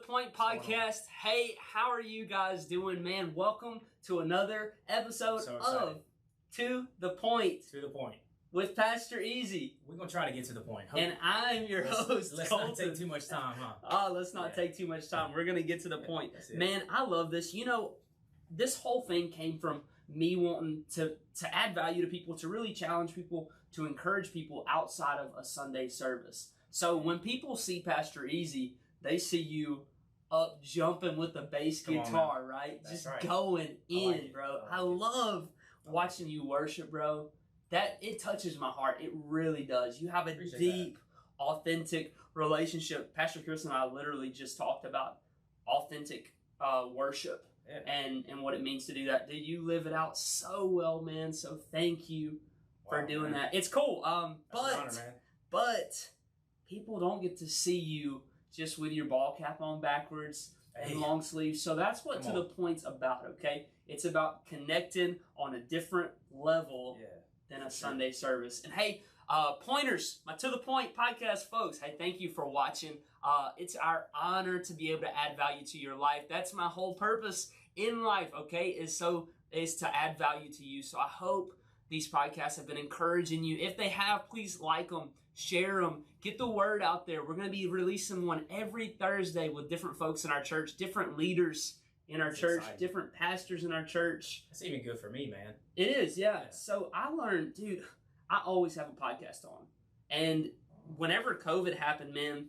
Point podcast. Hey, how are you guys doing, man? Welcome to another episode of To the Point. To the Point. With Pastor Easy. We're going to try to get to the point. And I'm your host, Let's Colton. not take too much time, huh? Oh, let's not take too much time. We're going to get to the point. Man, I love this. You know, this whole thing came from me wanting to add value to people, to really challenge people, to encourage people outside of a Sunday service. So when people see Pastor Easy, they see you up jumping with the bass guitar, right? That's Just right. going in, like bro. I love watching you worship, bro. That it touches my heart. It really does. You have a deep, authentic relationship. Pastor Chris and I literally just talked about authentic worship and what it means to do that. Dude, you live it out so well, man. So thank you for doing that. It's cool. But people don't get to see you just with your ball cap on backwards and long sleeves. So that's what To the Point's about, okay? It's about connecting on a different level than a Sunday service. And hey, Pointers, my To the Point podcast folks, hey, thank you for watching. It's our honor to be able to add value to your life. That's my whole purpose in life, okay, is to add value to you. So I hope these podcasts have been encouraging you. If they have, please like them, share them, get the word out there. We're going to be releasing one every Thursday with different folks in our church, different leaders in our church, different pastors in our church. That's even good for me, man. It is, yeah. So I learned, dude, I always have a podcast on. And whenever COVID happened, man,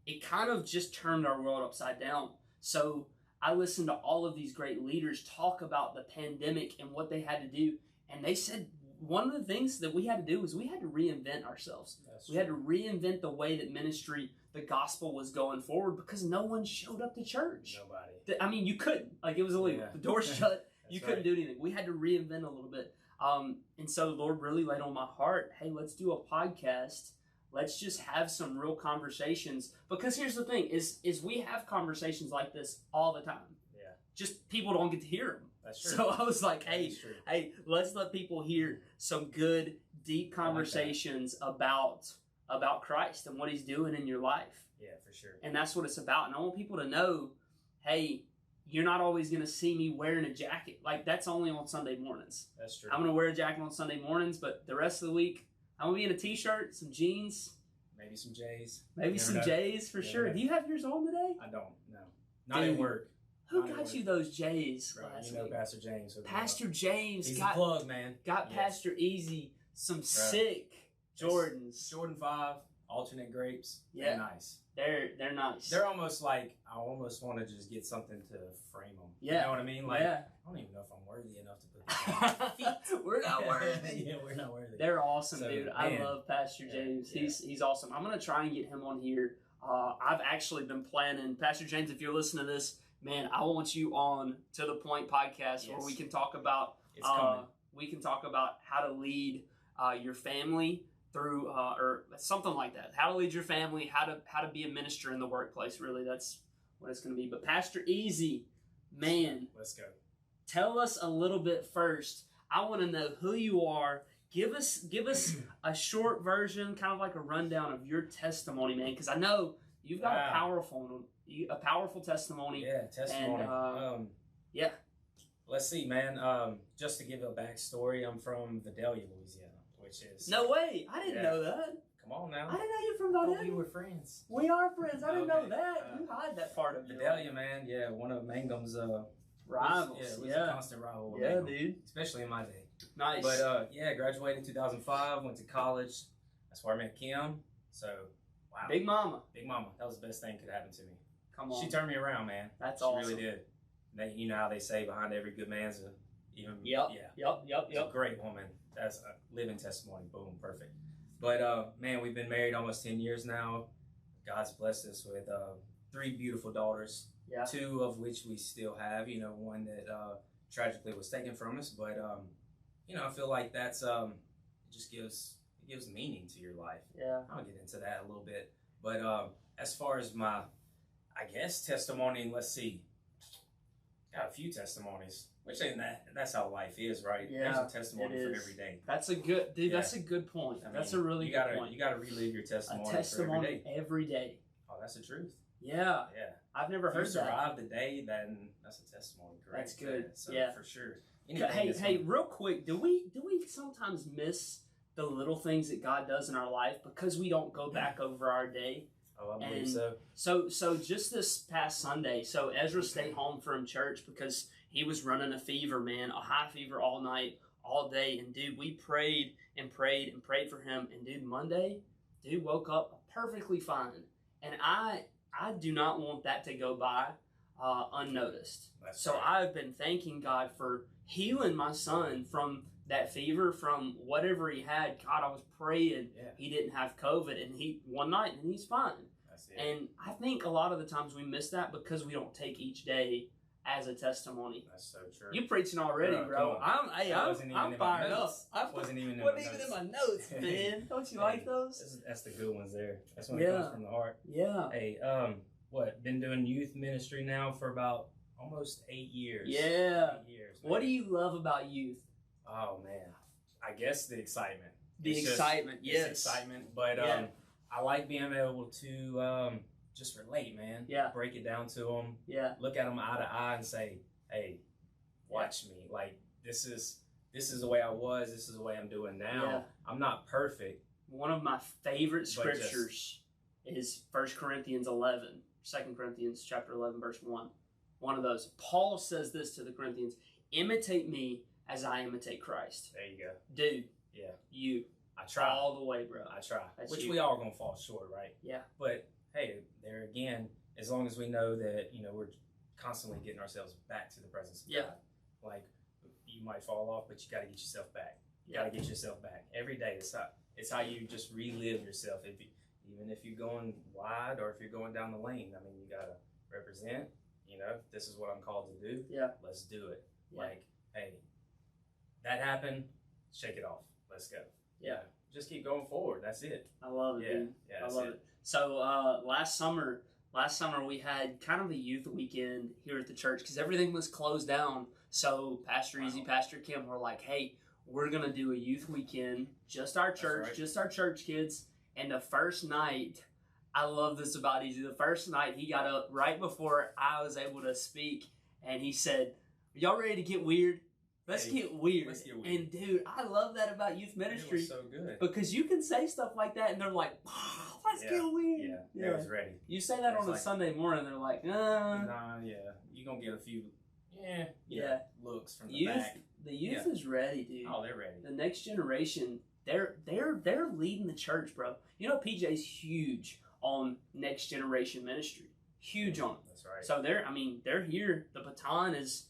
it kind of just turned our world upside down. So I listened to all of these great leaders talk about the pandemic and what they had to do. And they said one of the things that we had to do was we had to reinvent ourselves. We had to reinvent the way that ministry, the gospel was going forward because no one showed up to church. Nobody. I mean, you couldn't. Like, it was illegal. Yeah. The doors shut. You couldn't do anything. We had to reinvent a little bit. And so the Lord really laid on my heart, hey, let's do a podcast. Let's just have some real conversations. Because here's the thing, is we have conversations like this all the time. Yeah. Just people don't get to hear them. That's true. So I was like, hey, let's let people hear some good, deep conversations about Christ and what he's doing in your life. Yeah, for sure. And that's what it's about. And I want people to know, hey, you're not always going to see me wearing a jacket. Like, that's only on Sunday mornings. That's true. I'm going to wear a jacket on Sunday mornings, but the rest of the week, I'm going to be in a t-shirt, some jeans. Maybe some J's. Maybe some J's for sure. Do you have yours on today? I don't, no. Not at work. Who got you those J's last week? Pastor James. Pastor James. He's a plug, man. Got Pastor Easy some sick Jordans. Jordan 5, alternate grapes. Yeah. They're nice. They're nice. They're almost like, I almost want to just get something to frame them. Yeah. You know what I mean? Like, I don't even know if I'm worthy enough to put these on feet. We're not worthy. Yeah, we're not worthy. They're awesome, dude. I love Pastor James. He's awesome. I'm going to try and get him on here. I've actually been planning. Pastor James, if you're listening to this, man, I want you on To the Point podcast where we can talk about how to lead your family through or something like that. How to lead your family, how to be a minister in the workplace. Really, that's what it's going to be. But Pastor Easy, man, let's go. Tell us a little bit first. I want to know who you are. Give us a short version, kind of like a rundown of your testimony, man, because I know you've got a powerful testimony. Yeah, testimony. And, let's see, man. Just to give a backstory, I'm from Vidalia, Louisiana, which is... No way! I didn't know that. Come on now. I didn't know you're from Vidalia. We were friends. We are friends. I didn't know that. You hide that part of Vidalia, man. Yeah, one of Mangum's rivals. It was a constant rival with Mangum, dude. Especially in my day. Nice. But, graduated in 2005, went to college. That's where I met Kim. So, wow. Big Mama. Big Mama. That was the best thing that could happen to me. Come on. She turned me around, man. That's awesome. She really did. You know how they say behind every good man's a... Yep. She's a great woman. That's a living testimony. Boom. Perfect. But, man, we've been married almost 10 years now. God's blessed us with 3 beautiful daughters. Yeah. 2 of which we still have. One that tragically was taken from us. But, I feel like that's it just gives meaning to your life. Yeah. I'll get into that a little bit. But as far as my, I guess, testimony, let's see. Got a few testimonies. Which ain't that's how life is, right? Yeah, there's a testimony for every day. That's a good That's a good point. That's a really good point. You gotta relive your testimony. A testimony every day. Oh, that's the truth. Yeah. I've never heard that. If you survived the day, then that's a testimony, correct? That's good. So for sure. Hey, real quick, do we sometimes miss the little things that God does in our life because we don't go back over our day? Oh, I believe so. So just this past Sunday, so Ezra stayed home from church because he was running a fever, man, a high fever all night, all day. And dude, we prayed and prayed and prayed for him. And dude, Monday, dude woke up perfectly fine. And I do not want that to go by unnoticed. So I've been thanking God for healing my son from that fever, from whatever he had. God, I was praying he didn't have COVID, and one night and he's fine. And I think a lot of the times we miss that because we don't take each day as a testimony. That's so true. You preaching already, bro. I'm fired up. I wasn't even in my notes, man. Don't you like those? That's the good ones there. That's when it comes from the heart. Yeah. Hey, been doing youth ministry now for about almost 8 years. Yeah. 8 years. What do you love about youth? Oh man, I guess the excitement. It's excitement, but I like being able to just relate, man. Yeah. Break it down to them. Yeah. Look at them eye to eye and say, "Hey, watch me. Like this is the way I was. This is the way I'm doing now. Yeah. I'm not perfect." One of my favorite scriptures is 1 Corinthians 11, 2 Corinthians chapter 11, verse 1. One of those. Paul says this to the Corinthians: "Imitate me as I imitate Christ." There you go. Dude. Yeah. You. I try. All the way, bro. I try. That's Which you. we all gonna fall short, right? Yeah. But hey, there again, as long as we know that, we're constantly getting ourselves back to the presence of God. Like, you might fall off, but you gotta get yourself back. You gotta get yourself back. Every day, it's how you just relive yourself. Even if you're going wide or if you're going down the lane, I mean, you gotta represent, this is what I'm called to do. Yeah. Let's do it. Yeah. Like, hey, that happened, shake it off. Let's go. Yeah. Just keep going forward. That's it. I love it, dude. Yeah, I love it. So last summer we had kind of a youth weekend here at the church because everything was closed down. So Pastor Easy, Pastor Kim were like, "Hey, we're gonna do a youth weekend, just our church, just our church kids." And the first night, I love this about Easy. The first night he got up right before I was able to speak, and he said, "Are y'all ready to get weird? Let's get weird." And dude, I love that about youth ministry. It was so good. Because you can say stuff like that and they're like, "Oh, let's get weird." Yeah, it was ready. You say that on a Sunday morning, they're like, Nah, you're going to get a few looks from the back. The youth is ready, dude. Oh, they're ready. The next generation, they're leading the church, bro. PJ's huge on next generation ministry. Huge on it. That's right. So they're here. The baton is,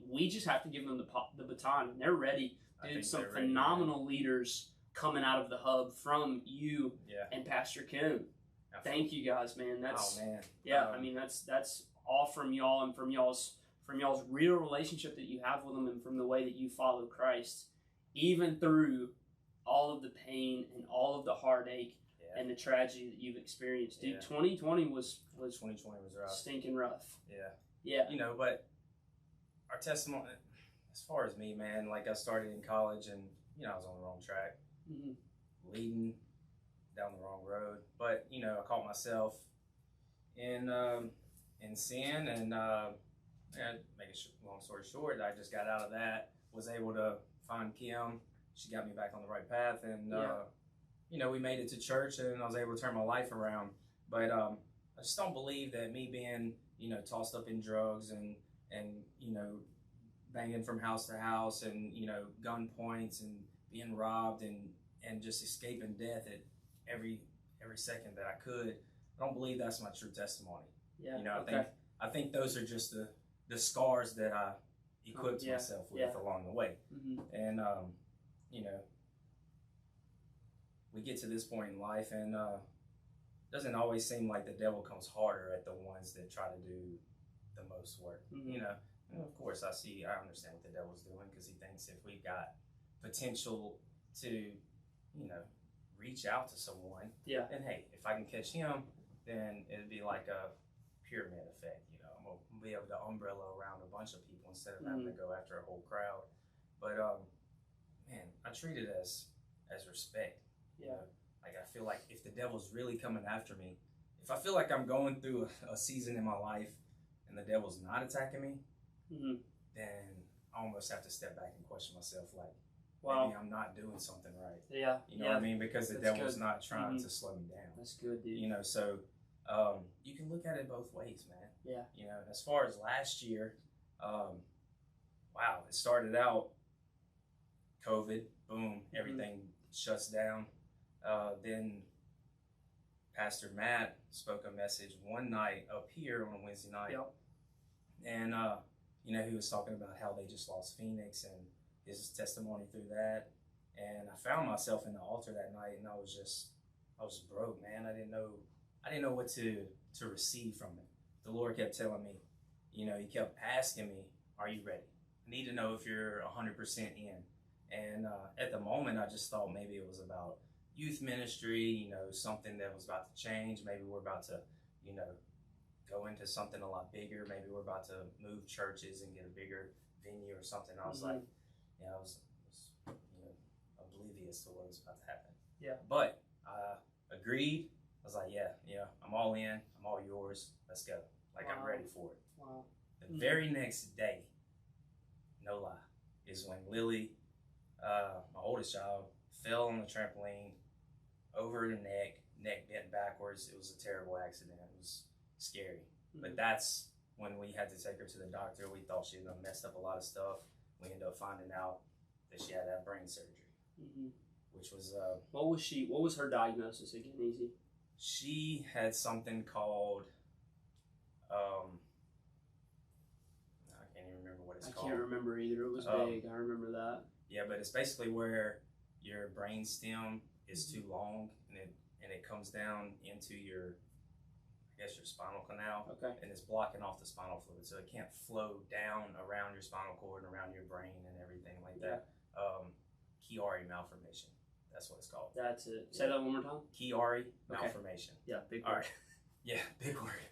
we just have to give them the baton, and they're ready. Dude, some phenomenal leaders coming out of the hub from you and Pastor Kim. Thank you guys, man. That's that's all from y'all and from y'all's real relationship that you have with them and from the way that you follow Christ, even through all of the pain and all of the heartache and the tragedy that you've experienced. Dude, 2020 was rough. Stinking rough. Yeah. But our testimony, as far as me, man, like I started in college and, I was on the wrong track, leading down the wrong road. But, I caught myself in sin and, make a long story short, I just got out of that, was able to find Kim. She got me back on the right path and, we made it to church and I was able to turn my life around. But I just don't believe that me being, tossed up in drugs and banging from house to house and, gun points and being robbed and just escaping death at every second that I could. I don't believe that's my true testimony. Yeah. I think those are just the scars that I equipped myself with along the way. And, we get to this point in life and it doesn't always seem like the devil comes harder at the ones that try to do the most work. And of course I understand what the devil's doing because he thinks if we've got potential to, reach out to someone, then hey, if I can catch him, then it'd be like a pyramid effect. I'm gonna be able to umbrella around a bunch of people instead of having to go after a whole crowd. But man, I treat it as respect. Like I feel like if the devil's really coming after me, if I feel like I'm going through a season in my life and the devil's not attacking me, then I almost have to step back and question myself, like, maybe I'm not doing something right. Yeah. You know what I mean? Because the devil's not trying to slow me down. That's good, dude. You know, so you can look at it both ways, man. Yeah. You know, as far as last year, wow, it started out COVID, boom, everything shuts down. Then Pastor Matt spoke a message one night up here on a Wednesday night. Yep. And, you know, he was talking about how they just lost Phoenix and his testimony through that. And I found myself in the altar that night, and I was broke, man. I didn't know what to receive from it. The Lord kept telling me, you know, he kept asking me, are you ready? I need to know if you're 100% in. And at the moment, I just thought maybe it was about youth ministry, you know, something that was about to change. Maybe we're about to, you know, go into something a lot bigger. Maybe we're about to move churches and get a bigger venue or something. I was like, yeah, I was you know, oblivious to what was about to happen. Yeah. But I agreed. I was like, yeah, I'm all in. I'm all yours. Let's go. Like, I'm ready for it. Wow. The very next day, no lie, is when Lily, my oldest child, fell on the trampoline, over her neck bent backwards. It was a terrible accident. It was scary. But that's when we had to take her to the doctor. We thought she had messed up a lot of stuff. We ended up finding out that she had to have brain surgery, which was what was her diagnosis again, Easy? She had something called I can't even remember what it's called. I can't remember either. It was big. I remember that. Yeah, but it's basically where your brain stem is too long and it comes down into your, I guess, your spinal canal. Okay. And it's blocking off the spinal fluid, so it can't flow down around your spinal cord and around your brain and everything like that. Chiari malformation. That's what it's called. That's it. Say that one more time. Chiari malformation. Yeah, big word. All right. Yeah, big word.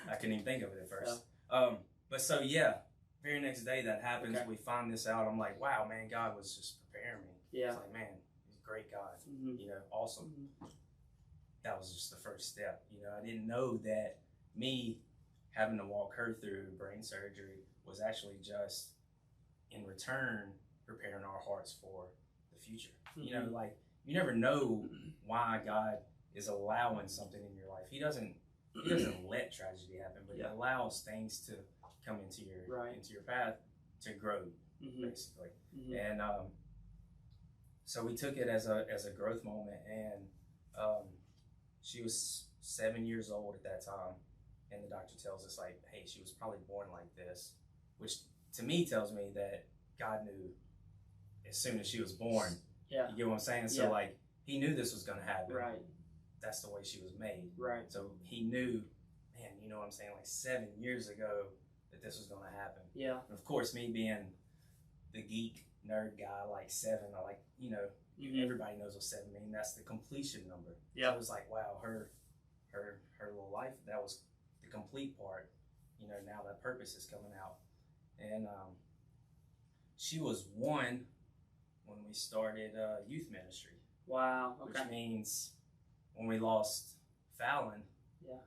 I couldn't even think of it at first. Yeah. But so yeah, very next day that happens. We find this out. I'm like, wow, man, God was just preparing me. Yeah. It's like, man, he's a great God. You know, awesome. That was just the first step. You know, I didn't know that me having to walk her through brain surgery was actually just in return preparing our hearts for the future. You know, like, you never know why God is allowing something in your life. He doesn't let tragedy happen, but he allows things to come into your path to grow, basically. And so we took it as a growth moment, and she was 7 years old at that time, and the doctor tells us, like, hey, she was probably born like this, which to me tells me that God knew as soon as she was born. Yeah. You get what I'm saying? So, like, he knew this was going to happen. Right. That's the way she was made. Right. So he knew, man, you know what I'm saying, like 7 years ago that this was going to happen. Yeah. And of course, me being the geek nerd guy, like 7, I like, you know, everybody knows what 7 means. That's the completion number. Yeah. So it was like, wow, her little life, that was the complete part. You know, now that purpose is coming out. And she was 1 when we started youth ministry. Wow. Okay. Which means when we lost Fallon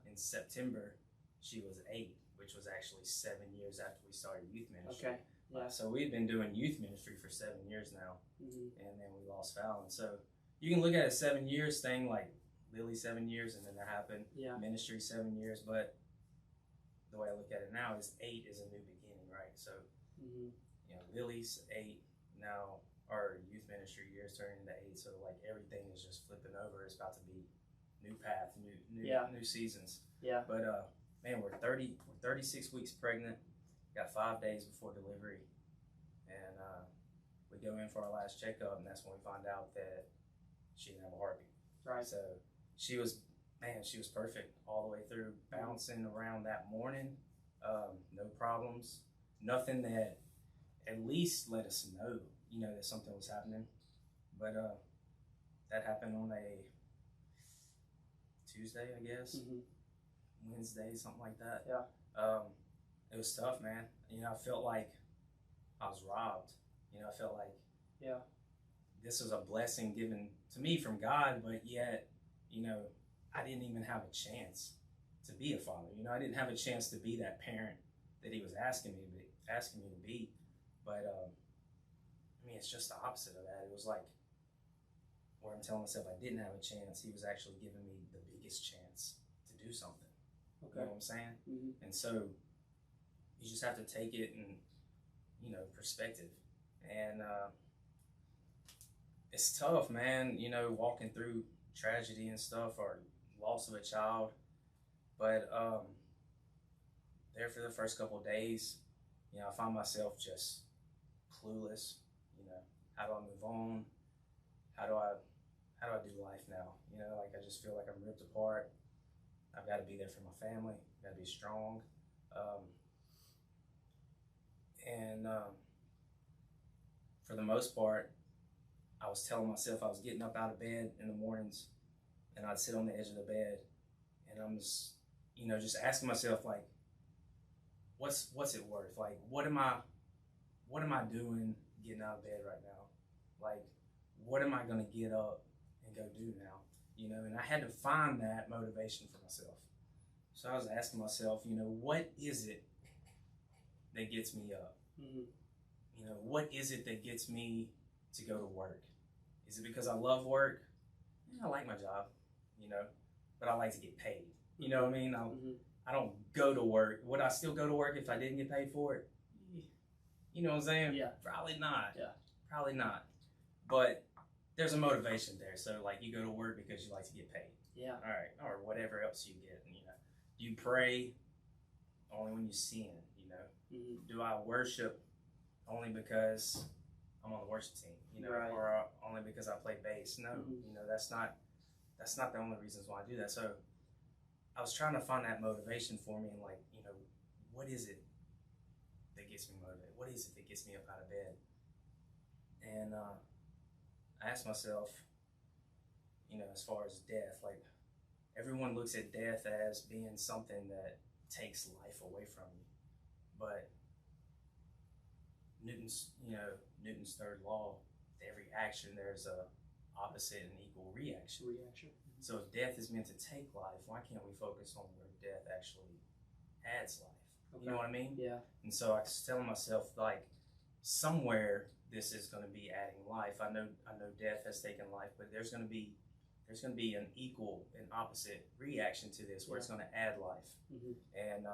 in September, she was 8, which was actually 7 years after we started youth ministry. Okay. Yeah. So we've been doing youth ministry for 7 years now, and then we lost Fallon. So you can look at a 7 years thing, like Lily 7 years, and then that happened. Yeah. Ministry 7 years, but the way I look at it now is 8 is a new beginning, right? So you know, Lily's 8 now. Our youth ministry years turning into 8, so like everything is just flipping over. It's about to be new path, new seasons. Yeah. But man, we're 36 weeks pregnant. Got 5 days before delivery, and we go in for our last checkup, and that's when we find out that she didn't have a heartbeat. Right. So she was perfect all the way through, bouncing around that morning. No problems, nothing that at least let us know, you know, that something was happening. But that happened on a Tuesday, I guess. Wednesday, something like that. Yeah. It was tough, man. You know, I felt like I was robbed. You know, I felt like this was a blessing given to me from God, but yet, you know, I didn't even have a chance. to be a father. You know, I didn't have a chance to be that parent that he was asking me to be. But I mean, it's just the opposite of that. It was like where I'm telling myself I didn't have a chance. He was actually giving me the biggest chance to do something. Okay. You know what I'm saying? Mm-hmm. And so you just have to take it in, you know, perspective. And it's tough, man, you know, walking through tragedy and stuff or loss of a child. But there for the first couple of days, you know, I found myself just clueless. You know, how do I move on? How do I do life now? You know, like I just feel like I'm ripped apart. I've got to be there for my family. I've got to be strong. For the most part, I was telling myself I was getting up out of bed in the mornings, and I'd sit on the edge of the bed, and I'm just, you know, just asking myself, like, what's it worth? Like, what am I doing getting out of bed right now? Like, what am I gonna get up and go do now? You know, and I had to find that motivation for myself. So I was asking myself, you know, what is it that gets me up? Mm-hmm. You know, what is it that gets me to go to work? Is it because I love work? Yeah, I like my job, you know, but I like to get paid. You know what I mean? I don't go to work. Would I still go to work if I didn't get paid for it? You know what I'm saying? Yeah. Probably not. Yeah. Probably not. But there's a motivation there. So, like, you go to work because you like to get paid. Yeah. All right. Or whatever else you get. You know, you pray only when you sin. You know, do I worship only because I'm on the worship team? You know, right. Or only because I play bass? No. You know, that's not the only reasons why I do that. So, I was trying to find that motivation for me, and like, you know, what is it that gets me motivated? What is it that gets me up out of bed? And I asked myself, you know, as far as death, like, everyone looks at death as being something that takes life away from you. But Newton's third law, every action, there's a opposite and equal reaction. So if death is meant to take life, why can't we focus on where death actually adds life? Okay. You know what I mean? Yeah. And so I was telling myself, like, somewhere this is going to be adding life. I know death has taken life, but there's going to be an equal and opposite reaction to this where it's going to add life. And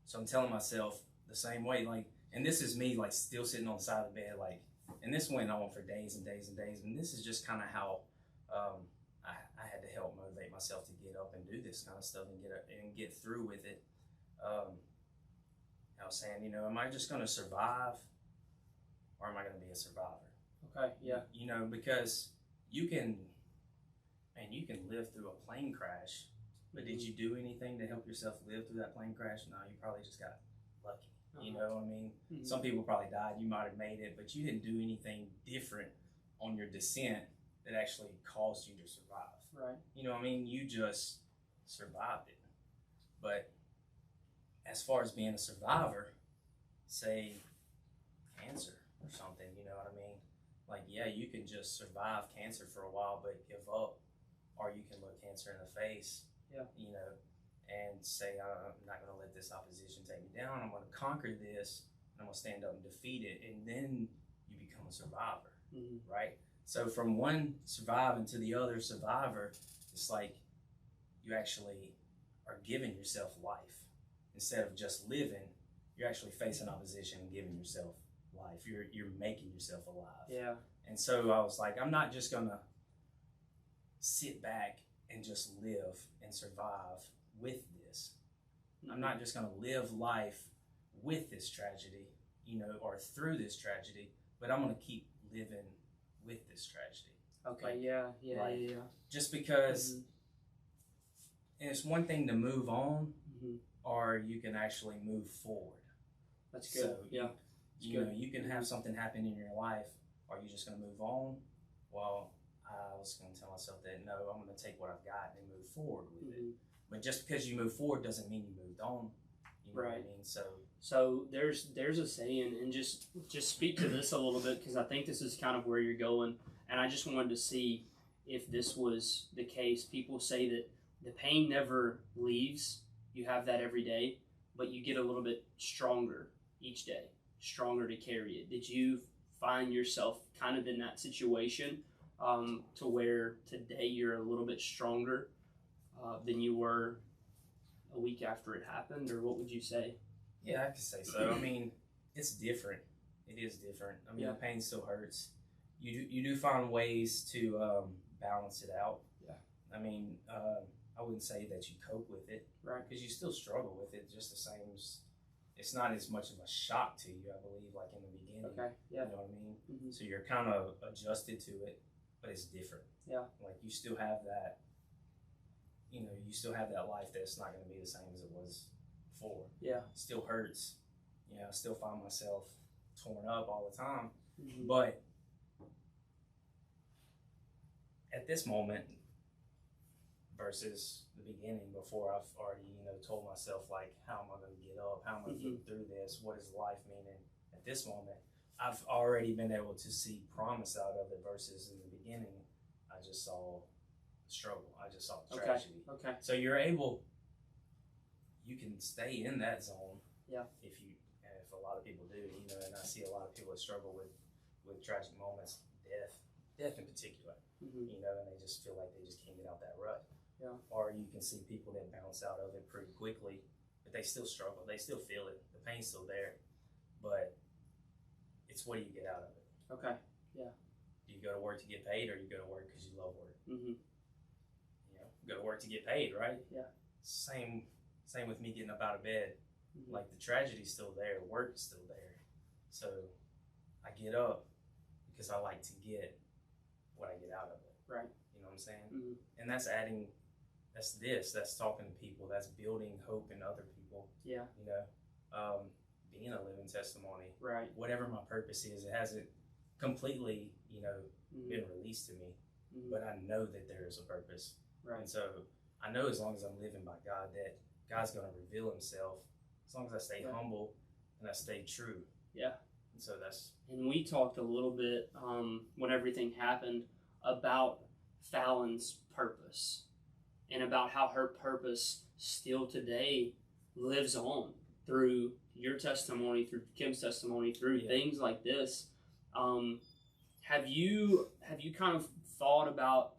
so I'm telling myself the same way, like, and this is me, like, still sitting on the side of the bed, like, and this went on for days and days and days. And this is just kind of how I had to help motivate myself to get up and do this kind of stuff and get through with it. I was saying, you know, am I just going to survive, or am I going to be a survivor? Okay, yeah. You know, because you can live through a plane crash, but did you do anything to help yourself live through that plane crash? No, you probably just got lucky. You know what I mean? Some people probably died. You might have made it, but you didn't do anything different on your descent that actually caused you to survive. Right. You know what I mean? You just survived it. But as far as being a survivor, say cancer or something, you know what I mean? Like, yeah, you can just survive cancer for a while, but give up. Or you can look cancer in the face, you know, and say, I'm not going to let this opposition take me down. I'm going to conquer this, and I'm going to stand up and defeat it. And then you become a survivor, right? So from one surviving to the other survivor, it's like you actually are giving yourself life. Instead of just living, you're actually facing opposition and giving yourself life. You're making yourself alive. Yeah. And so I was like, I'm not just going to sit back and just live and survive with this. I'm not just going to live life with this tragedy, you know, or through this tragedy, but I'm going to keep living with this tragedy. Okay, like, yeah. Just because, and it's one thing to move on, or you can actually move forward. That's good. So you know, you can have something happen in your life. Are you just going to move on? Well, I was going to tell myself that no, I'm going to take what I've got and move forward with it. But just because you move forward doesn't mean you moved on. You know what I mean? So there's a saying, and just speak to this a little bit, because I think this is kind of where you're going, and I just wanted to see if this was the case. People say that the pain never leaves. You have that every day, but you get a little bit stronger each day, stronger to carry it. Did you find yourself kind of in that situation to where today you're a little bit stronger than you were a week after it happened, or what would you say? Yeah, I could say so. I mean, it's different. It is different. I mean, the pain still hurts. You do find ways to balance it out. Yeah. I mean, I wouldn't say that you cope with it, right? Because you still struggle with it, just the same as it's not as much of a shock to you, I believe, like in the beginning. Okay. Yeah. You know what I mean? Mm-hmm. So you're kind of adjusted to it, but it's different. Yeah. Like you still have that. You know, you still have that life that's not going to be the same as it was before. Yeah. It still hurts. You know, I still find myself torn up all the time. Mm-hmm. But at this moment versus the beginning, before I've already, told myself, like, how am I going to get up? How am I going to get through this? What is life meaning? At this moment, I've already been able to see promise out of it versus in the beginning, I just saw struggle. I just saw tragedy. Okay. So you can stay in that zone. Yeah. If a lot of people do, and I see a lot of people that struggle with tragic moments, death in particular, mm-hmm. And they just feel like they just can't get out that rut. Yeah. Or you can see people that bounce out of it pretty quickly, but they still struggle. They still feel it. The pain's still there, but it's what do you get out of it? Okay. Yeah. Do you go to work to get paid, or you go to work because you love work? Mm-hmm. Go to work to get paid, right? Yeah. Same with me getting up out of bed. Mm-hmm. Like the tragedy's still there, work is still there. So I get up because I like to get what I get out of it. Right. You know what I'm saying? Mm-hmm. And that's talking to people, that's building hope in other people. Yeah. Being a living testimony. Right. Whatever my purpose is, it hasn't completely, mm-hmm. been released to me. Mm-hmm. But I know that there is a purpose. Right. And so I know as long as I'm living by God, that God's going to reveal himself as long as I stay humble and I stay true. Yeah. And so and we talked a little bit when everything happened about Fallon's purpose and about how her purpose still today lives on through your testimony, through Kim's testimony, through things like this. Have you kind of thought about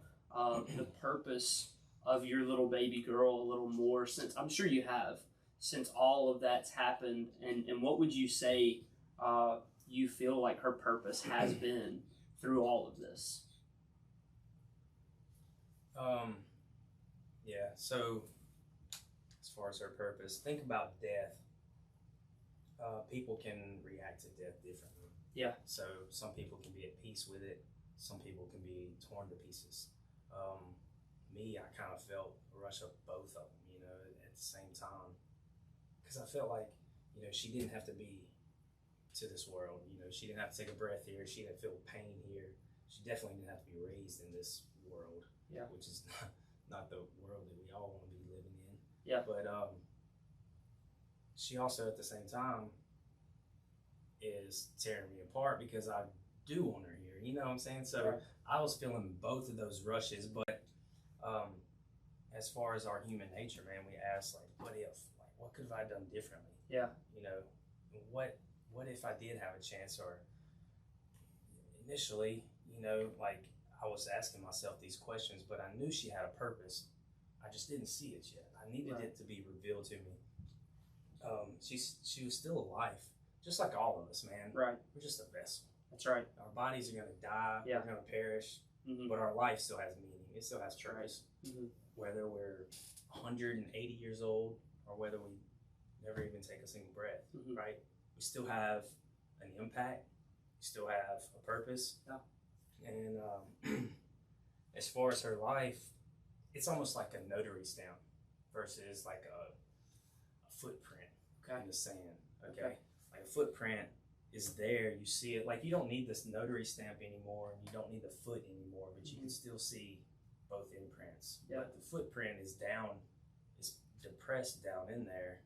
the purpose of your little baby girl a little more since, I'm sure you have, since all of that's happened, and what would you say you feel like her purpose has been through all of this? So as far as her purpose, think about death. People can react to death differently. Yeah. So some people can be at peace with it. Some people can be torn to pieces. Me, I kind of felt a rush of both of them, at the same time. Because I felt like, she didn't have to be to this world. She didn't have to take a breath here. She didn't feel pain here. She definitely didn't have to be raised in this world, which is not the world that we all want to be living in. Yeah. But she also, at the same time, is tearing me apart because I do want her here. You know what I'm saying? So I was feeling both of those rushes, but as far as our human nature, man, we ask, like, what if? Like, what could have I done differently? Yeah. What if I did have a chance? Or initially, like, I was asking myself these questions, but I knew she had a purpose. I just didn't see it yet. I needed it to be revealed to me. She was still alive, just like all of us, man. Right. We're just a vessel. That's right. Our bodies are going to die. Yeah. We're going to perish. Mm-hmm. But our life still has meaning. It still has purpose. Right. Mm-hmm. Whether we're 180 years old or whether we never even take a single breath, mm-hmm. right? We still have an impact. We still have a purpose. Yeah. And as far as her life, it's almost like a notary stamp versus like a footprint in the sand. Okay. Like a footprint is there, you see it. Like, you don't need this notary stamp anymore, and you don't need the foot anymore, but you can still see both imprints. Yeah. But the footprint is depressed down in there,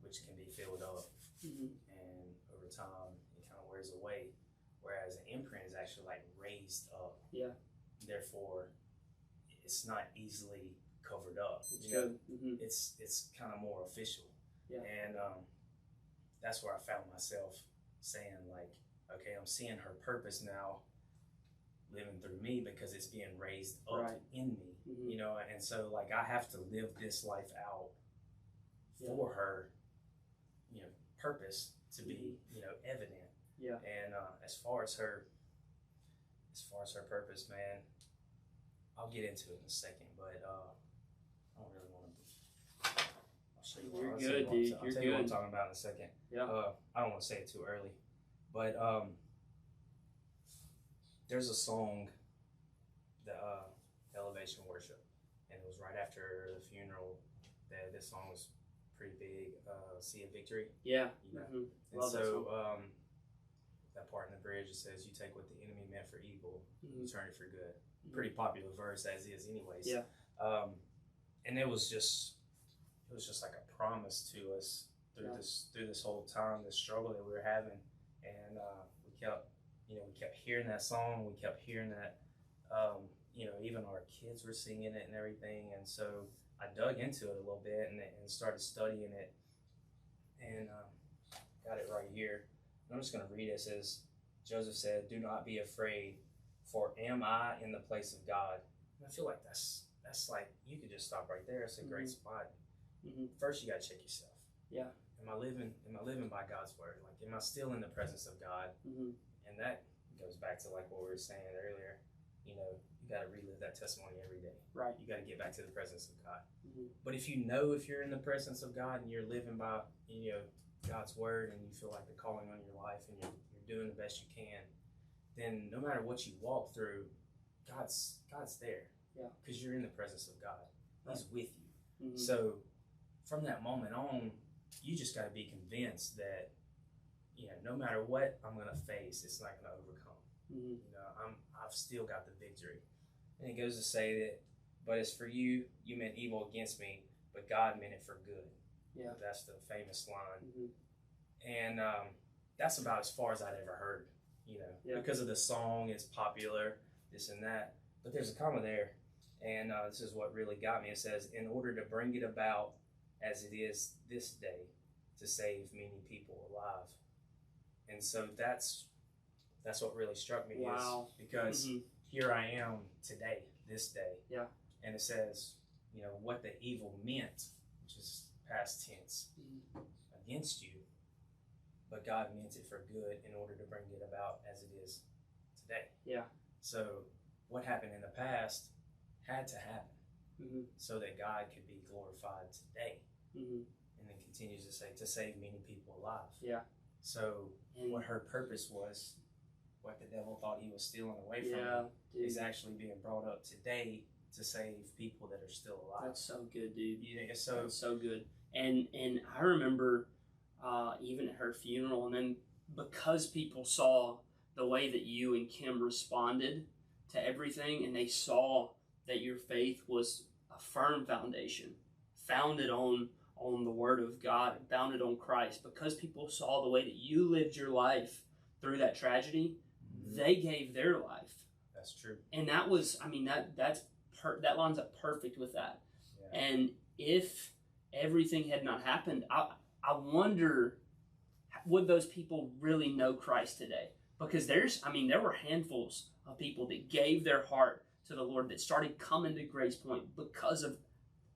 which can be filled up, and over time it kind of wears away. Whereas an imprint is actually like raised up. Yeah. Therefore, it's not easily covered up. That's good. Mm-hmm. It's kind of more official. Yeah. And that's where I found myself saying, like, okay, I'm seeing her purpose now living through me because it's being raised up in me, you know, and so like I have to live this life out for her, you know, purpose to be, you know, evident. Yeah. And as far as her purpose, man, I'll get into it in a second, but I don't really want to. I'll show you. You're good, dude. I'll tell you what I'm talking about in a second. Yeah. I don't want to say it too early, but there's a song, the Elevation Worship, and it was right after the funeral that this song was pretty big, Sea of Victory. Yeah. You know? Mm-hmm. And so that part in the bridge, it says, you take what the enemy meant for evil, you turn it for good. Pretty popular verse as is anyways. Yeah. And it was just like a promise to us through this whole time, this struggle that we were having. And we kept hearing that song, we kept hearing that, you know, even our kids were singing it and everything. And so I dug into it a little bit and started studying it, and got it right here. I'm just going to read it. It says, Joseph said, "Do not be afraid, for am I in the place of God?" And I feel like that's like, you could just stop right there. It's a great spot. First, you got to check yourself. Yeah. Am I living by God's word? Like, am I still in the presence of God? And that goes back to like what we were saying earlier. You know, you got to relive that testimony every day. Right. You got to get back to the presence of God. But if you know if you're in the presence of God and you're living by, you know, God's word, and you feel like the calling on your life, and you're doing the best you can, then no matter what you walk through, God's there. Yeah. Because you're in the presence of God. He's with you. So from that moment on, you just got to be convinced that, you know, no matter what I'm going to face, it's not going to overcome. You know, I've still got the victory. And it goes to say that, but as for you, you meant evil against me, but God meant it for good. Yeah. That's the famous line. And that's about as far as I'd ever heard, you know, because of the song, it's popular, this and that. But there's a comma there. And this is what really got me. It says, in order to bring it about as it is this day, to save many people alive. And so that's what really struck me. Wow. Is because here I am today, this day. Yeah. And it says, you know, what the evil meant, which is past tense, against you, but God meant it for good in order to bring it about as it is today. Yeah. So what happened in the past had to happen so that God could be glorified today. And then continues to say, to save many people alive. Yeah. So what her purpose was, what the devil thought he was stealing away from her, is actually being brought up today to save people that are still alive. That's so good, dude. Yeah, that's so good. And I remember even at her funeral, and then because people saw the way that you and Kim responded to everything, and they saw that your faith was a firm foundation, founded on the Word of God, founded on Christ, because people saw the way that you lived your life through that tragedy, they gave their life. That's true. And that was, I mean, that lines up perfect with that. Yeah. And if everything had not happened, I wonder, would those people really know Christ today? Because there were handfuls of people that gave their heart to the Lord, that started coming to Gracepointe because of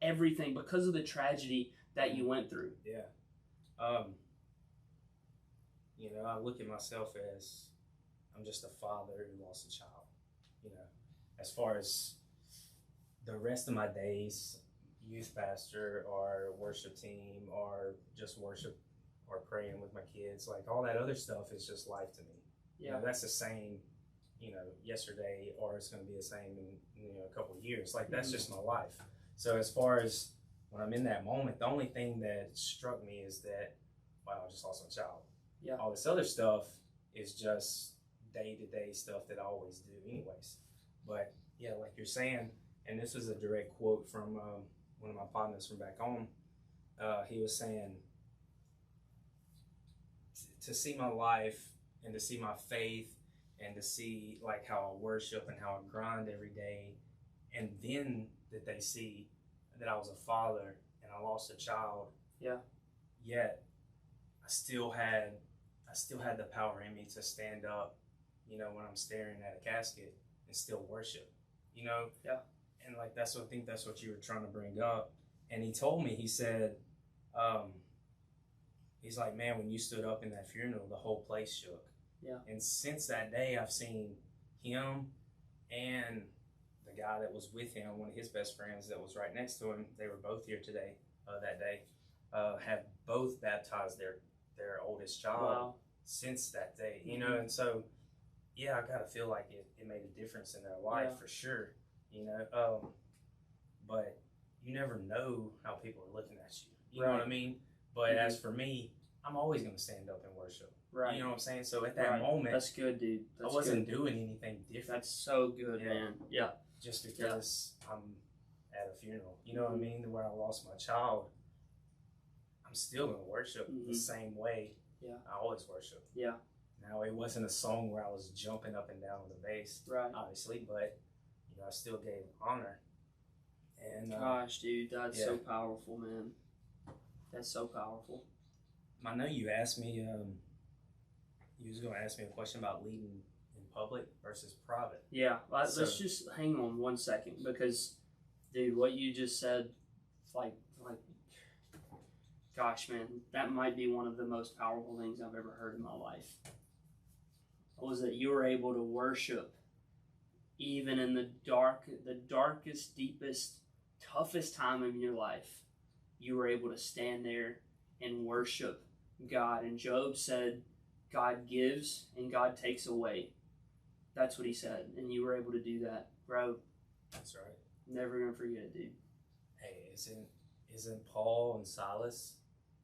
everything, because of the tragedy that you went through. Yeah. You know, I look at myself as, I'm just a father who lost a child. You know, as far as the rest of my days, youth pastor or worship team or just worship or praying with my kids, like all that other stuff is just life to me. Yeah. You know, that's the same, you know, yesterday, or it's going to be the same in, you know, a couple of years. Like, that's just my life. So as far as when I'm in that moment, the only thing that struck me is that, wow, I just lost my child. Yeah. All this other stuff is just day-to-day stuff that I always do anyways. But yeah, like you're saying, and this was a direct quote from one of my partners from back home. He was saying, to see my life and to see my faith and to see like how I worship and how I grind every day, and then that they see that I was a father and I lost a child. Yeah. Yet I still had the power in me to stand up, you know, when I'm staring at a casket and still worship, you know? Yeah. And like, I think that's what you were trying to bring up. And he told me, he said, he's like, man, when you stood up in that funeral, the whole place shook. Yeah. And since that day, I've seen him and the guy that was with him, one of his best friends that was right next to him, they were both here today, that day, have both baptized their oldest child since that day, you know? And so, yeah, I gotta feel like it made a difference in their life for sure, you know? But you never know how people are looking at you, you know what I mean? But as for me, I'm always gonna stand up and worship. Right. You know what I'm saying? So at that moment, that's good, dude. I wasn't doing anything different. That's so good, man. Yeah. Just because I'm at a funeral, you know what I mean? Where I lost my child, I'm still gonna worship the same way. Yeah. I always worship. Yeah. Now it wasn't a song where I was jumping up and down on the bass, obviously, but you know, I still gave honor. And gosh, dude, that's so powerful, man. That's so powerful. I know you asked me. You was gonna ask me a question about leading in public versus private. Yeah, let's just hang on 1 second, because, dude, what you just said, like, gosh, man, that might be one of the most powerful things I've ever heard in my life. Was that you were able to worship even in the darkest, deepest, toughest time of your life. You were able to stand there and worship God. And Job said, God gives and God takes away. That's what he said. And you were able to do that, bro. That's right. Never gonna forget it, dude. Hey, isn't Paul and Silas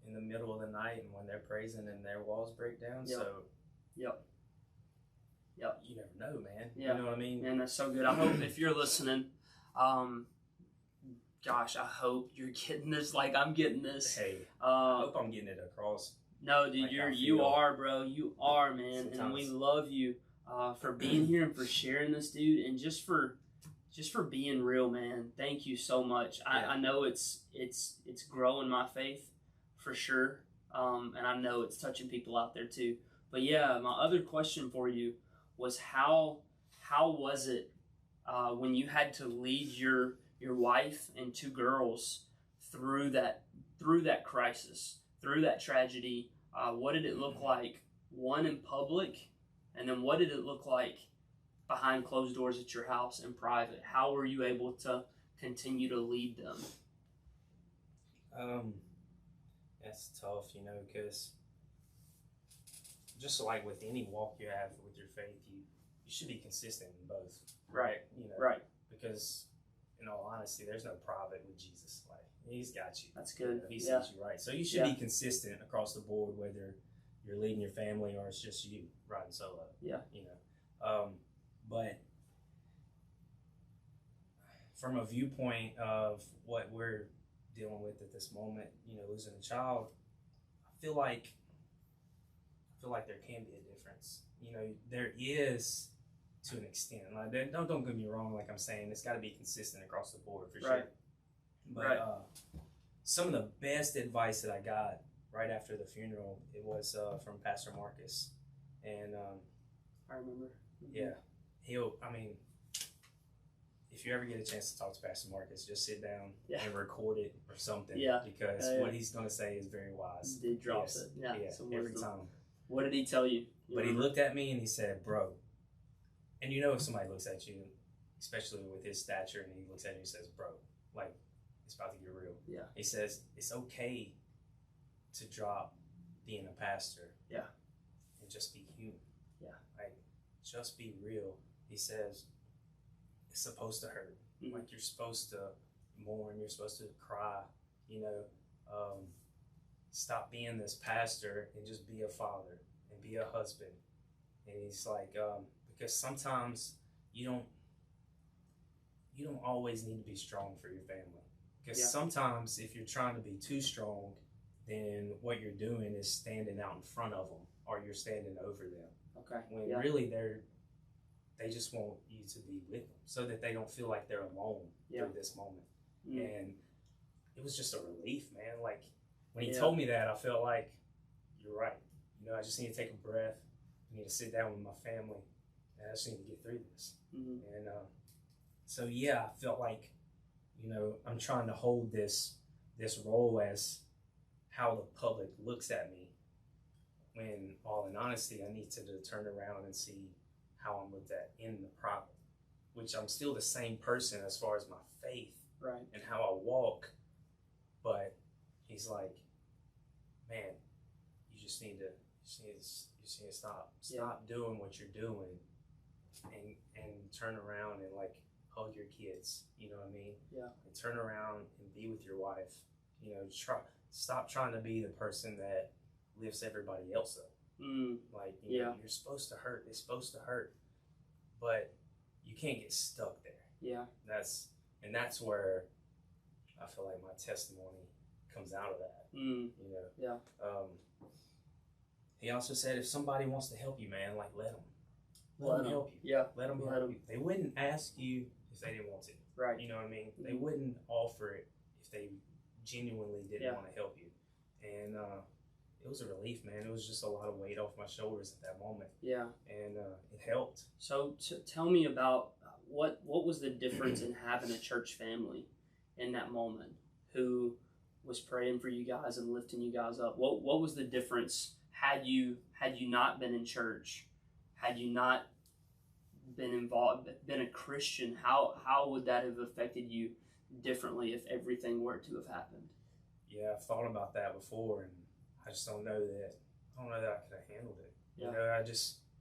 in the middle of the night, and when they're praising and their walls break down? Yep. So Yep. You never know, man. Yeah. You know what I mean? Man, that's so good. I hope if you're listening, gosh, I hope you're getting this like I'm getting this. Hey, I hope I'm getting it across. No, dude, like you are, bro. You are, man. Sometimes. And we love you for being here and for sharing this, dude, and just for being real, man. Thank you so much. I know it's growing my faith for sure, and I know it's touching people out there too. But yeah, my other question for you was how was it when you had to lead your wife and two girls through that crisis, through that tragedy? What did it look like, one, in public, and then what did it look like behind closed doors at your house in private? How were you able to continue to lead them? That's tough, you know, because just like with any walk you have with your faith, you should be consistent in both. Right. You know, right. Because in all honesty, there's no private with Jesus. Like, he's got you. That's good. He sees you right. So you should be consistent across the board, whether you're leading your family or it's just you riding solo. Yeah. You know, but from a viewpoint of what we're dealing with at this moment, you know, losing a child, I feel like there can be a difference. You know, there is to an extent. Like, don't get me wrong. Like I'm saying, it's got to be consistent across the board for sure. But some of the best advice that I got right after the funeral, it was from Pastor Marcus, and I remember. Yeah, if you ever get a chance to talk to Pastor Marcus, just sit down and record it or something. Yeah, because what he's going to say is very wise. He drops it. Yeah, every time. What did he tell you? But he looked at me and he said, "Bro," and you know if somebody looks at you, especially with his stature, and he looks at you and says, "Bro," like it's about to get real. Yeah. He says it's okay to drop being a pastor. Yeah. And just be human. Yeah. Like, just be real. He says it's supposed to hurt. Mm-hmm. Like, you're supposed to mourn. You're supposed to cry. You know, stop being this pastor and just be a father and be a husband. And he's like, because sometimes you don't always need to be strong for your family. Because sometimes if you're trying to be too strong, then what you're doing is standing out in front of them, or you're standing over them. Okay. When really they just want you to be with them, so that they don't feel like they're alone through this moment. Mm. And it was just a relief, man. Like when he told me that, I felt like, you're right. You know, I just need to take a breath. I need to sit down with my family, and I just need to get through this. And so yeah, I felt like, you know, I'm trying to hold this role as how the public looks at me, when all in honesty, I need to turn around and see how I'm looked at in the private, which I'm still the same person as far as my faith and how I walk. But he's like, man, you just need to stop doing what you're doing and turn around and like hug your kids, you know what I mean? Yeah. And turn around and be with your wife. You know, stop trying to be the person that lifts everybody else up. Like, you know, you're supposed to hurt. It's supposed to hurt, but you can't get stuck there. Yeah. That's where I feel like my testimony comes out of that. You know. Yeah. He also said, if somebody wants to help you, man, like let them help you. Yeah. Let them help you. They wouldn't ask you if they didn't want to. Right. You know what I mean? They wouldn't offer it if they genuinely didn't want to help you. And it was a relief, man. It was just a lot of weight off my shoulders at that moment. Yeah. And it helped. So tell me about what was the difference in having a church family in that moment, who was praying for you guys and lifting you guys up. What was the difference had you not been in church, had you not been involved, been a Christian? How would that have affected you differently if everything were to have happened? Yeah, I've thought about that before, and I just don't know that I could have handled it. Yeah. You know,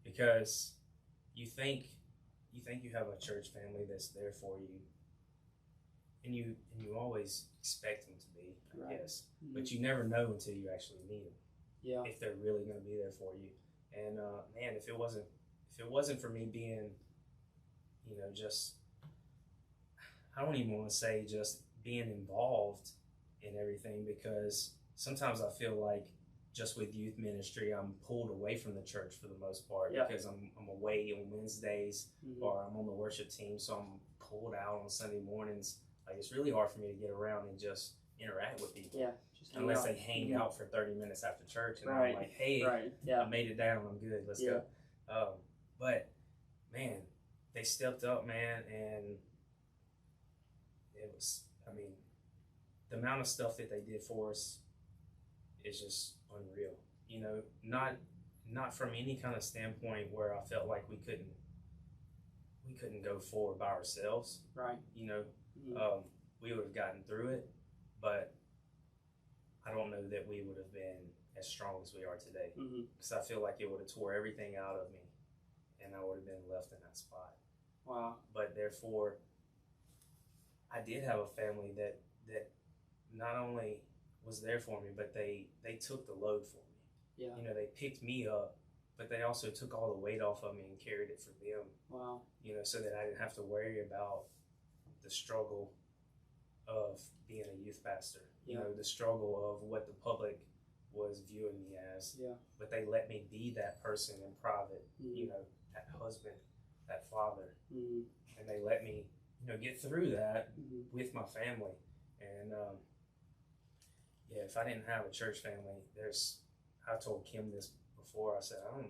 because you think you have a church family that's there for you, and you always expect them to be, I guess. But you never know until you actually meet them. Yeah. If they're really going to be there for you. And man, if it wasn't for me being, you know, just, I don't even want to say just being involved in everything, because sometimes I feel like just with youth ministry, I'm pulled away from the church for the most part, because I'm away on Wednesdays or I'm on the worship team, so I'm pulled out on Sunday mornings. Like, it's really hard for me to get around and just interact with people. Yeah. Unless they hang out for 30 minutes after church, and I'm like, hey, I made it down, I'm good, let's go. But man, they stepped up, man, and it was, I mean, the amount of stuff that they did for us is just unreal. You know, not from any kind of standpoint where I felt like we couldn't go forward by ourselves. Right. You know, we would have gotten through it, but I don't know that we would have been as strong as we are today, because I feel like it would have tore everything out of me, and I would have been left in that spot. Wow. But therefore, I did have a family that not only was there for me, but they took the load for me. Yeah. You know, they picked me up, but they also took all the weight off of me and carried it for them. Wow. You know, so that I didn't have to worry about the struggle of being a youth pastor. You know, the struggle of what the public was viewing me as. Yeah. But they let me be that person in private, you know, that husband, that father. And they let me, you know, get through that with my family. And yeah, if I didn't have a church family, I told Kim this before, I said, I don't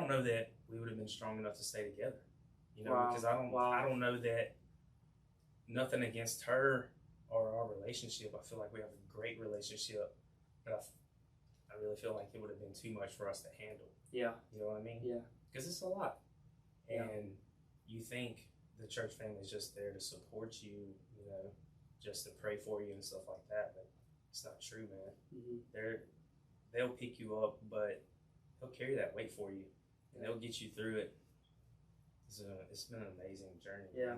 know that we would have been strong enough to stay together. You know, because I don't know that, nothing against her or our relationship. I feel like we have a great relationship, but I really feel like it would have been too much for us to handle. Yeah. You know what I mean? Yeah. Because it's a lot. And you think the church family is just there to support you, you know, just to pray for you and stuff like that, but it's not true, man. They'll pick you up, but they'll carry that weight for you, and they'll get you through it. It's been an amazing journey. Yeah.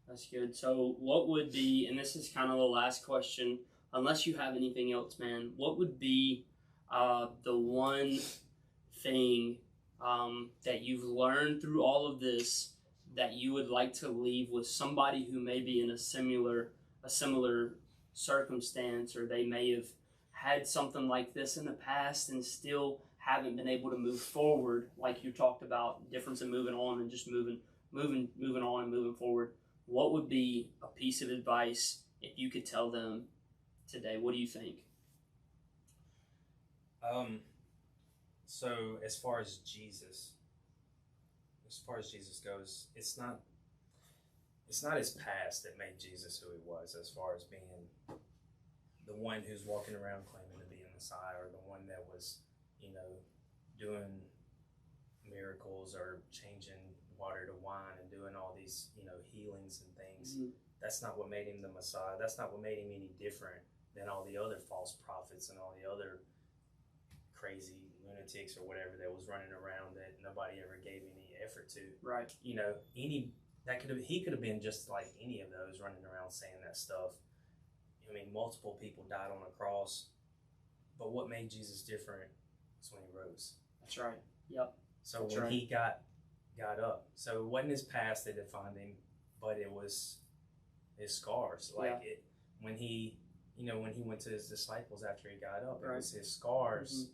That's good. So what would be, and this is kind of the last question, unless you have anything else, man, what would be the one thing that you've learned through all of this that you would like to leave with somebody who may be in a similar circumstance, or they may have had something like this in the past and still haven't been able to move forward, like you talked about, difference in moving on and just moving on and moving forward? What would be a piece of advice if you could tell them today, what do you think? So as far as Jesus goes, it's not his past that made Jesus who he was, as far as being the one who's walking around claiming to be a Messiah, or the one that was, doing miracles or changing water to wine and doing all these, healings and things. Mm-hmm. That's not what made him the Messiah. That's not what made him any different than all the other false prophets and all the other crazy lunatics or whatever that was running around that nobody ever gave any effort to. Right. He could have been just like any of those running around saying that stuff. I mean, multiple people died on a cross, but what made Jesus different was when he rose. That's right. Yep. So when he got up, so it wasn't his past that defined him, but it was his scars. When he went to his disciples after he got up, it was his scars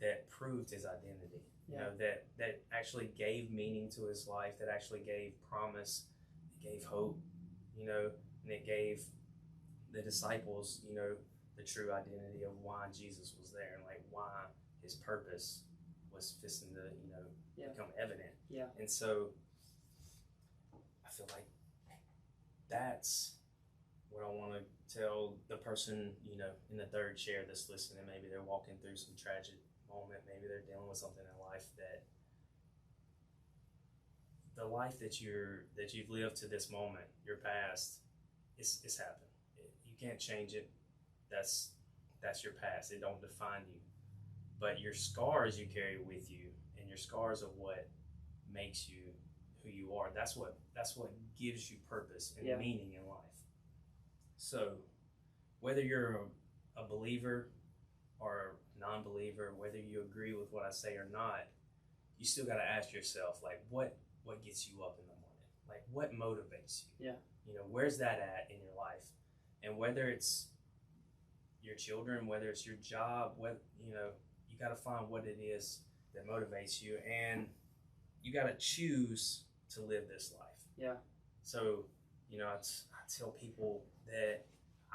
that proved his identity. That actually gave meaning to his life, that actually gave promise, it gave hope, and it gave the disciples, the true identity of why Jesus was there and like why his purpose was fixing to, become evident. Yeah. And so I feel like that's what I want to tell the person, in the third chair that's listening. Maybe they're walking through some tragic moment, maybe they're dealing with something in life, that the life that you've lived to this moment, your past, it's happened. You can't change it. That's your past. It don't define you. But your scars you carry with you, and your scars of what makes you who you are, that's what gives you purpose and meaning in life. So whether you're a believer or a non-believer, whether you agree with what I say or not, you still got to ask yourself, like, what gets you up in the morning? Like, what motivates you? Yeah. Where's that at in your life? And whether it's your children, whether it's your job, you got to find what it is that motivates you, and you got to choose to live this life. Yeah. So, I tell people that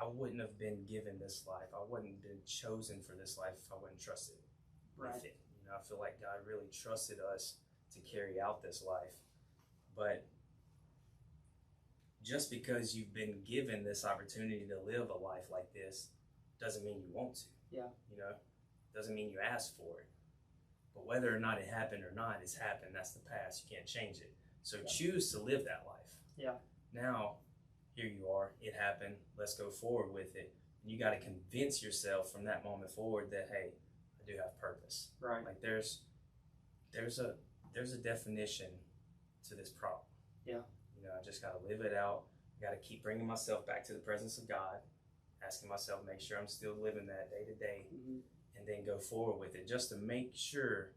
I wouldn't have been given this life. I wouldn't have been chosen for this life if I wasn't trusted with it. I feel like God really trusted us to carry out this life. But just because you've been given this opportunity to live a life like this doesn't mean you want to. Yeah. Doesn't mean you asked for it. But whether or not it happened or not, it's happened. That's the past. You can't change it. So choose to live that life. Yeah. Now, here you are. It happened. Let's go forward with it. And you got to convince yourself from that moment forward that, hey, I do have purpose. Right. Like there's a definition to this problem. Yeah. I just got to live it out. I got to keep bringing myself back to the presence of God, asking myself, make sure I'm still living that day to day, and then go forward with it, just to make sure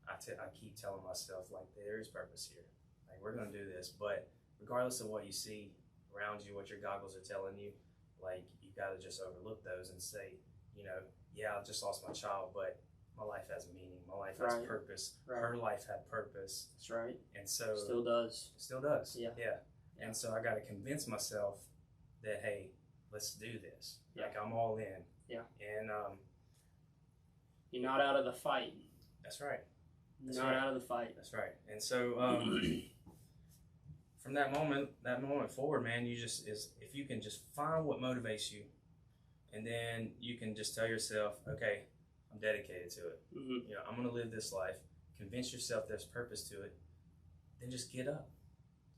I keep telling myself, like, there is purpose here. Like, we're going to do this. But regardless of what you see around you, what your goggles are telling you, like, you got to just overlook those and say, yeah, I just lost my child, but my life has meaning. My life has purpose. Right. Her life had purpose. That's right. And so still does. Yeah. And so I got to convince myself that, hey, let's do this. Yeah. Like, I'm all in. Yeah. And you're not out of the fight. That's right. Out of the fight. That's right. And so from that moment forward, man, if you can just find what motivates you, and then you can just tell yourself, okay, I'm dedicated to it. I'm going to live this life. Convince yourself there's purpose to it. Then just get up.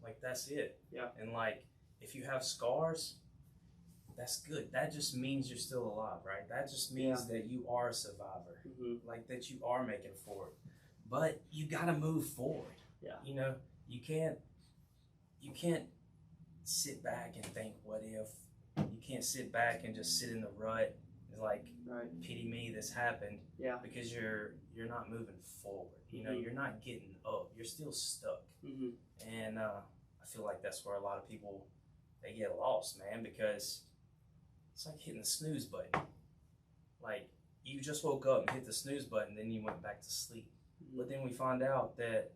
Like, that's it. Yeah. And like, if you have scars, that's good. That just means you're still alive, right? That just means that you are a survivor. Like, that you are making forward. But you got to move forward. Yeah. You can't sit back and think, what if? You can't sit back and just sit in the rut. It's like, pity me, this happened. Yeah. Because you're not moving forward. You're not getting up. You're still stuck. And I feel like that's where a lot of people, they get lost, man, because it's like hitting the snooze button. Like, you just woke up and hit the snooze button, then you went back to sleep. But then we find out that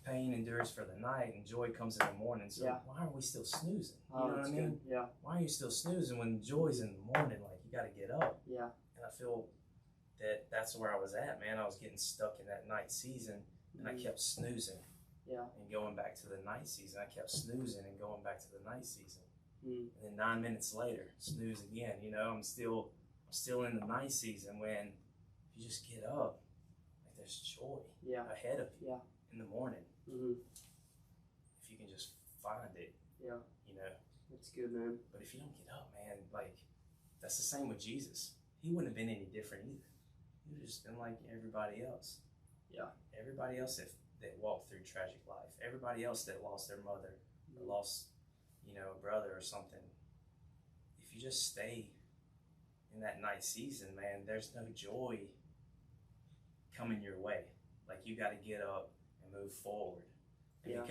pain endures for the night and joy comes in the morning. So why are we still snoozing? You know what I mean? Good. Yeah. Why are you still snoozing when joy's in the morning? Like, you got to get up. Yeah. And I feel that's where I was at, man. I was getting stuck in that night season, and I kept snoozing. Yeah. And going back to the night season, I kept snoozing and going back to the night season. And then 9 minutes later, snooze again. You know, I'm still in the night season when if you just get up, like there's joy ahead of you in the morning. If you can just find it. Yeah. You know. That's good, man. But if you don't get up, man, like that's the same with Jesus. He wouldn't have been any different either. He would have just been like everybody else. Yeah. Everybody else that walked through tragic life. Everybody else that lost their mother or lost, you know, a brother or something. If you just stay in that night season, man, there's no joy coming your way. Like, you got to get up and move forward. And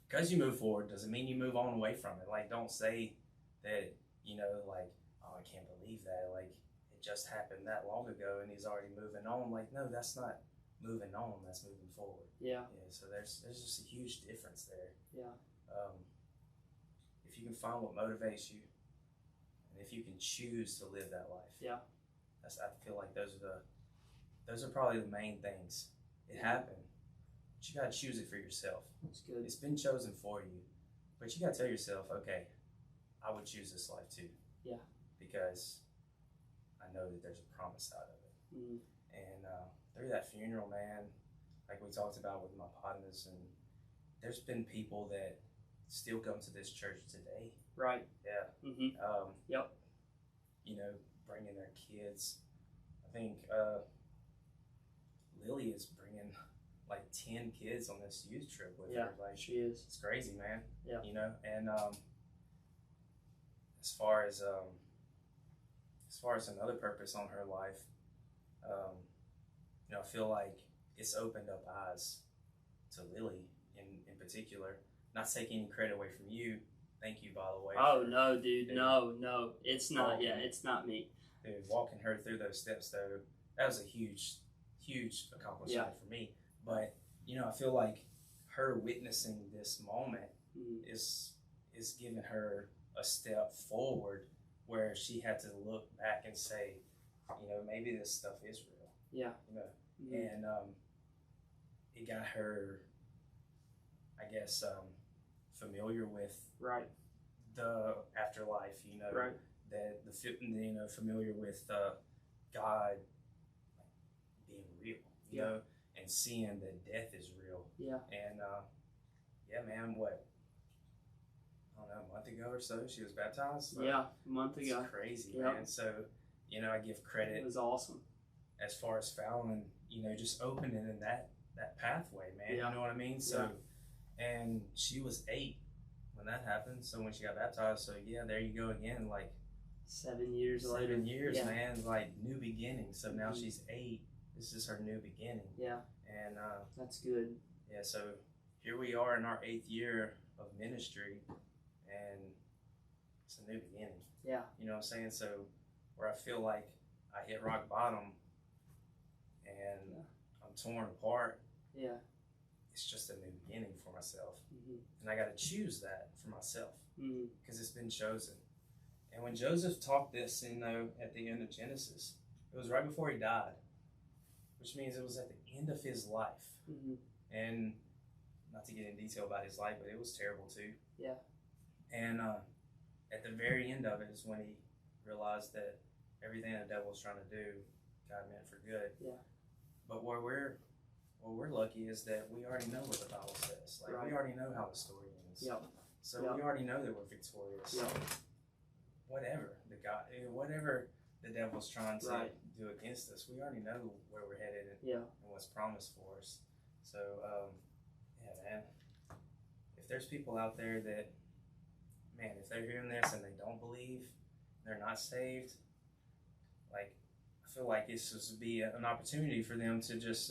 because you move forward doesn't mean you move on away from it. Like, don't say that, you know, like, oh, I can't believe that. Like, it just happened that long ago and he's already moving on. Like, no, that's not moving on. That's moving forward. Yeah. So there's just a huge difference there. Yeah. If you can find what motivates you, and if you can choose to live that life. Yeah. I feel like those are probably the main things. It happened, but you gotta choose it for yourself. That's good. It's been chosen for you, but you gotta tell yourself, okay, I would choose this life too. Yeah. Because I know that there's a promise out of it. And through that funeral, man, like we talked about with my partners, and there's been people that still come to this church today. Right. Yeah. Yep. You know, bringing their kids. I think Lily is bringing like 10 kids on this youth trip with her. Like, she is. It's crazy, man. Yeah. You know, and as far as another purpose on her life, you know, I feel like it's opened up eyes to Lily in particular. Not taking any credit away from you. Thank you, by the way. Oh, no, dude. No. It's not. Yeah, it's not me. Dude, walking her through those steps, though, that was a huge accomplishment for me. But, you know, I feel like her witnessing this moment is giving her a step forward where she had to look back and say, you know, maybe this stuff is real. Yeah. You know, and it got her, I guess, familiar with the afterlife, you know, that you know, familiar with God being real, you know, and seeing that death is real. Yeah. And yeah, man, what, I don't know, a month ago or so, she was baptized. So a month ago. It's crazy, man. So, you know, I give credit. It was awesome. As far as Fallon, you know, just opening in that pathway, man. You know what I mean? So, and she was 8 when that happened. So when she got baptized, so yeah, there you go again. Like 7 years later. 7 years, man. Like new beginning. So now she's 8. This is her new beginning. Yeah. And that's good. Yeah. So here we are in our 8th year of ministry, and it's a new beginning. Yeah. You know what I'm saying? So where I feel like I hit rock bottom and I'm torn apart. Yeah. It's just a new beginning for myself. And I got to choose that for myself because it's been chosen. And when Joseph talked this, you know, at the end of Genesis, it was right before he died, which means it was at the end of his life. And not to get in detail about his life, but it was terrible too. Yeah. And at the very end of it is when he realized that everything the devil was trying to do, God meant for good. Yeah. But where we're lucky is that we already know what the Bible says. Like we already know how the story ends. Yep. So we already know that we're victorious. Yep. Whatever the devil's trying to do against us, we already know where we're headed and what's promised for us. So yeah, man. If there's people out there that, man, if they're hearing this and they don't believe, they're not saved, like I feel like this would be an opportunity for them to just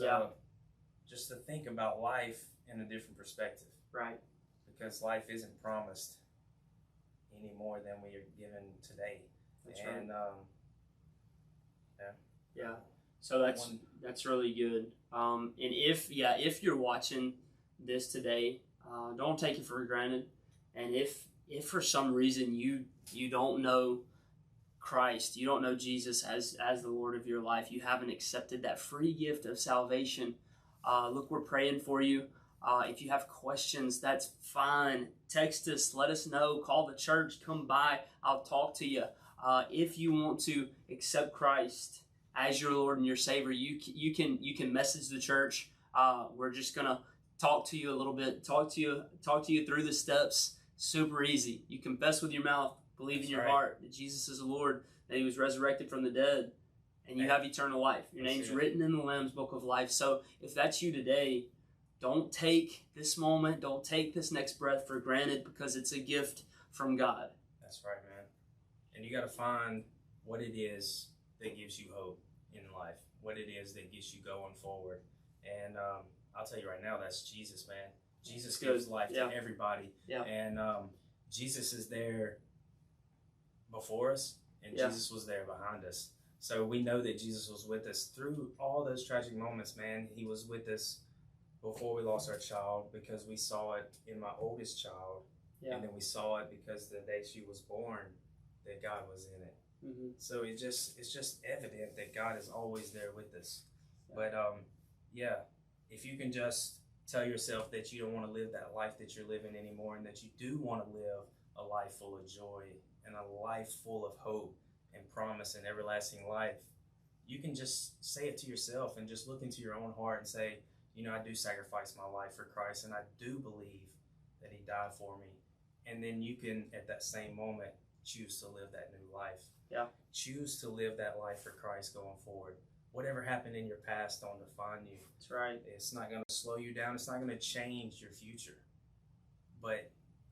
to think about life in a different perspective. Right. Because life isn't promised any more than we are given today. That's right. Yeah. So that's really good. And if you're watching this today, don't take it for granted. And if for some reason you don't know Christ, you don't know Jesus as the Lord of your life, you haven't accepted that free gift of salvation, look, we're praying for you. If you have questions, that's fine. Text us, let us know, call the church, come by, I'll talk to you. If you want to accept Christ as your Lord and your Savior, you can message the church. We're just gonna talk to you a little bit, talk to you through the steps. Super easy. You confess with your mouth, believe in your heart that Jesus is the Lord, that He was resurrected from the dead, and you have eternal life. Your name's written in the Lamb's Book of Life. So if that's you today, don't take this moment, don't take this next breath for granted, because it's a gift from God. That's right, man. And you got to find what it is that gives you hope in life, what it is that gets you going forward. And I'll tell you right now, that's Jesus, man. Jesus gives life to everybody. Yeah. And Jesus is there before us, and Jesus was there behind us. So we know that Jesus was with us through all those tragic moments, man. He was with us before we lost our child, because we saw it in my oldest child. Yeah. And then we saw it because the day she was born, that God was in it. Mm-hmm. So it's just evident that God is always there with us. Yeah. But if you can just tell yourself that you don't want to live that life that you're living anymore, and that you do want to live a life full of joy and a life full of hope and promise and everlasting life, you can just say it to yourself and just look into your own heart and say, I do sacrifice my life for Christ, and I do believe that He died for me. And then you can, at that same moment, choose to live that new life. Yeah. Choose to live that life for Christ going forward. Whatever happened in your past don't define you. That's right. It's not going to slow you down. It's not going to change your future. But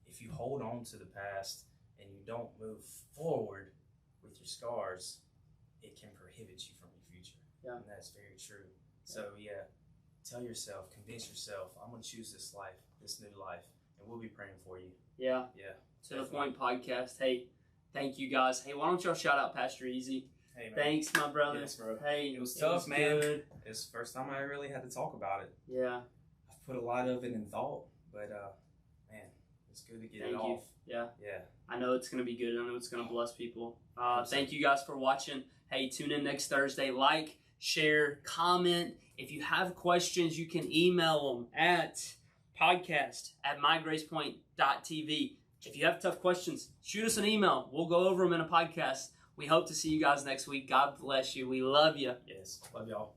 if you hold on to the past and you don't move forward with your scars, it can prohibit you from your future. Yeah. And that's very true. Yeah. So tell yourself, convince yourself, I'm going to choose this life, this new life, and we'll be praying for you. Yeah. Yeah. To the Point podcast. Hey, thank you guys. Hey, why don't y'all shout out Pastor Easy? Hey, man. Thanks, my brother. Yes, bro. Hey, it was tough, man. Good. It's the first time I really had to talk about it. Yeah. I've put a lot of it in thought, but man, it's good to get it off. Yeah. Yeah. I know it's going to be good. I know it's going to bless people. Thank you guys for watching. Hey, tune in next Thursday. Like, share, comment. If you have questions, you can email them at podcast@mygracepointe.tv. If you have tough questions, shoot us an email. We'll go over them in a podcast. We hope to see you guys next week. God bless you. We love you. Yes. Love y'all.